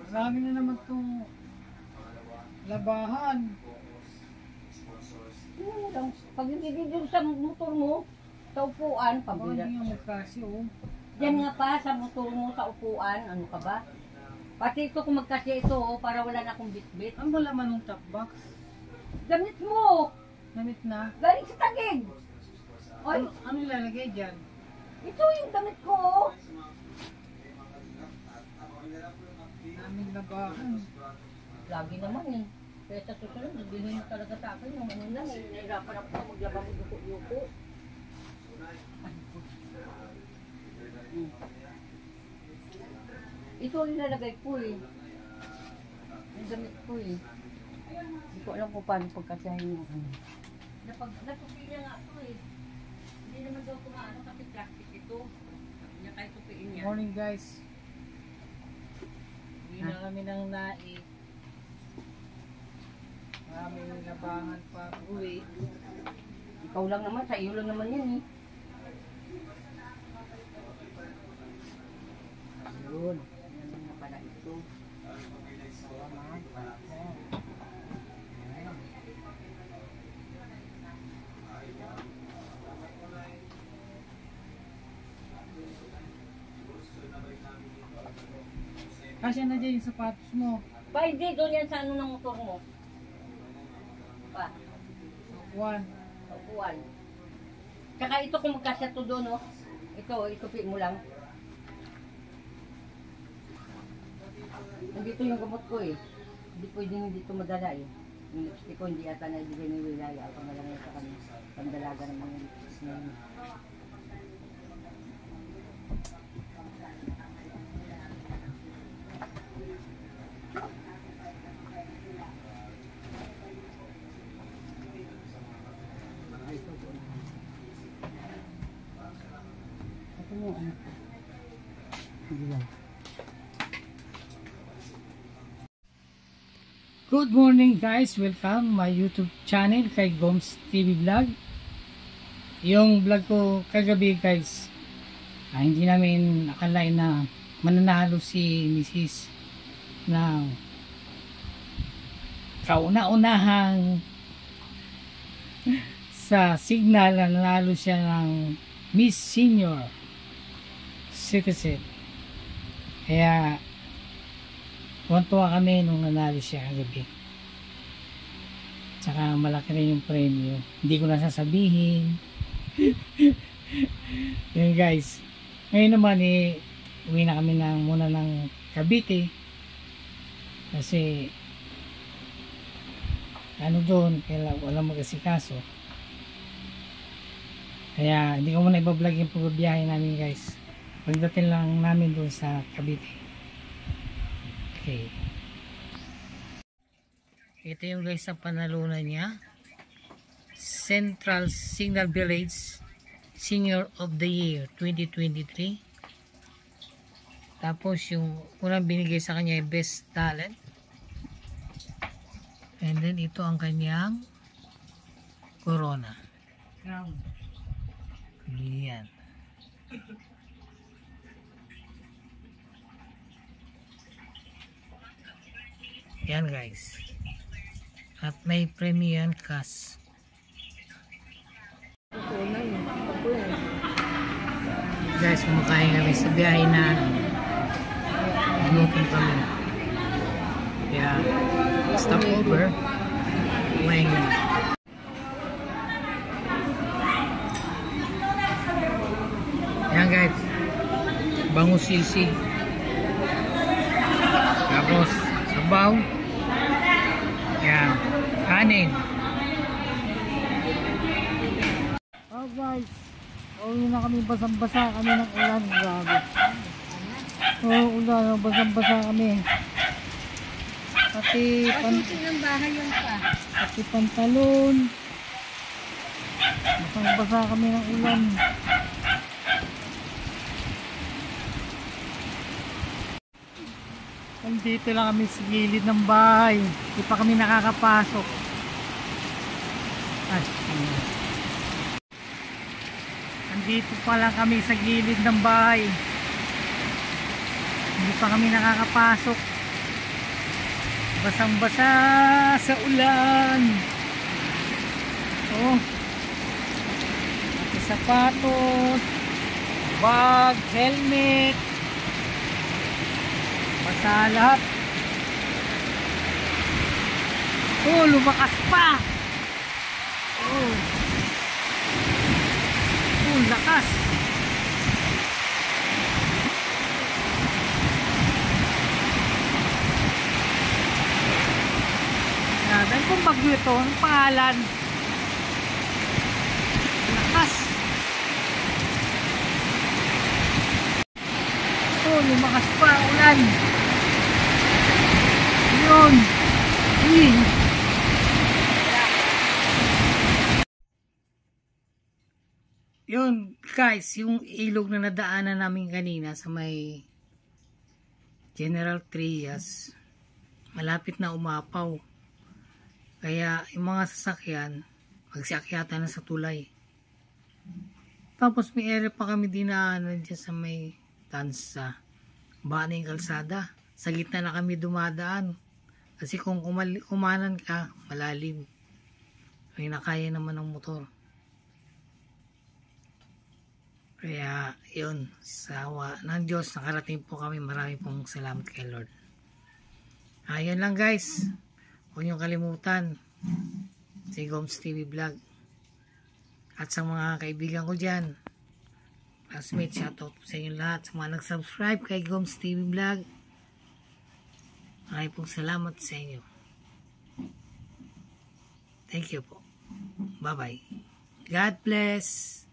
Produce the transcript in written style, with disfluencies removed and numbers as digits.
Marami na naman itong labahan. Pag hindi dito sa motor mo, sa upuan, pabila. Hindi nga magkasya, oh. Diyan nga pa, sa motor mo, sa upuan, ano ka ba? Pati ito kung magkasya ito, oh, para wala na akong bit-bit. Ang laman ng top box? Damit mo! Damit na? Galing sa tagig! Oy, Ano ilalagay dyan? ito yung damit ko, oh. Daming labahan. Lagi naman eh. Kaya sa susunod, bilhin mo talaga sa akin yung ano lang eh. Nahirapan ako na maglaba mo yuko-yuko. Ito ang nilalagay ko eh. Yung damit ko eh. Hindi ko alam kung paano pagkasyahin mo. Natupi niya nga ito eh. Hindi naman daw kumaano kasi plastic ito. Hindi niya kahit tupiin niya. Morning guys. Hindi na kami ng naik. Maraming labahan pa uwi. Ikaw lang naman, sa iyo lang naman yan eh. Ayun. Yan na pala ito. Kasya na dyan yung sapatos mo. Pa, hindi. Doon yan sa ano ng motor mo. Pa. One. Sa upuan. Tsaka ito kung magkasya to doon, oh. Ito, itupi mo lang. Nandito yung gamot ko eh. Hindi pwedeng dito madala eh. Yung lipstick ko hindi ata na ibigay ng wilaya. Pag malangay sa kanya. Pandalaga ng mga lipstick na yun. Good morning guys, welcome my YouTube channel kay Goms TV Vlog. Yung vlog ko kagabi guys, hindi namin akalain na mananalo si Mrs. na kauna-unahang sa signal na nanalo siya ng Miss Senior Citizen. Kaya tuwa kami nung nanalo siya kagabi. Tsaka malaki rin yung premyo. Hindi ko na sasabihin. Yun guys. Ngayon naman uwi na kami muna ng Cavite. Kasi ano doon, kaya walang mag-asikaso. Kaya hindi ko muna ibablog yung pagbabiyahe namin guys. Pagdating lang namin doon sa Cavite. Okay. Ito yung guys ang panalunan niya. Central Signal Village Senior of the Year 2023. Tapos yung unang binigay sa kanya ay Best Talent. And then ito ang kanyang corona. Yan. Yan guys. At may premium cash. Guys, kumakain kami sa biyahe na gutom kami. Kaya stop over. Kumain kami. Yan guys. Bangus sisig. Tapos sabaw. Yan. Kanin. Oh guys. Uwi na kami, basang-basa kami ng ulan. Grabe. Ulan. Basang-basa kami. Pati pati pantalon. Basang-basa kami ng ulan. Nandito lang kami sa gilid ng bahay. Hindi pa kami nakakapasok. Nandito pa lang kami sa gilid ng bahay. Hindi pa kami nakakapasok. Basang-basa sa ulan. Oh. Pati sapatos, bag, helmet. Basa lahat. Oh, lumakas pa. Oh. Oh, lakas. Dahil kung bagyo ito, ang pangalan, lakas. Oh, lumakas pa ang ulan. Yun. Yun guys, yung ilog na nadaanan namin kanina sa may General Trias, malapit na umapaw. Kaya yung mga sasakyan magsiakyatan na sa tulay. Tapos may area pa kami dinaanan dyan sa may Tansa, Baning Kalsada. Sa gitna na kami dumadaan. Kasi kung kumanan ka, malalim. Ay nakaya naman ng motor. Kaya yun, sa awa ng Diyos, nakarating po kami. Marami pong salamat kay Lord. Ayun lang guys. Huwag niyong kalimutan si Gomes TV Vlog. At sa mga kaibigan ko dyan, classmates, shoutout sa inyo lahat. Sa mga nag-subscribe kay Gomes TV Vlog, maraming pong salamat sa inyo. Thank you po. Bye bye. God bless.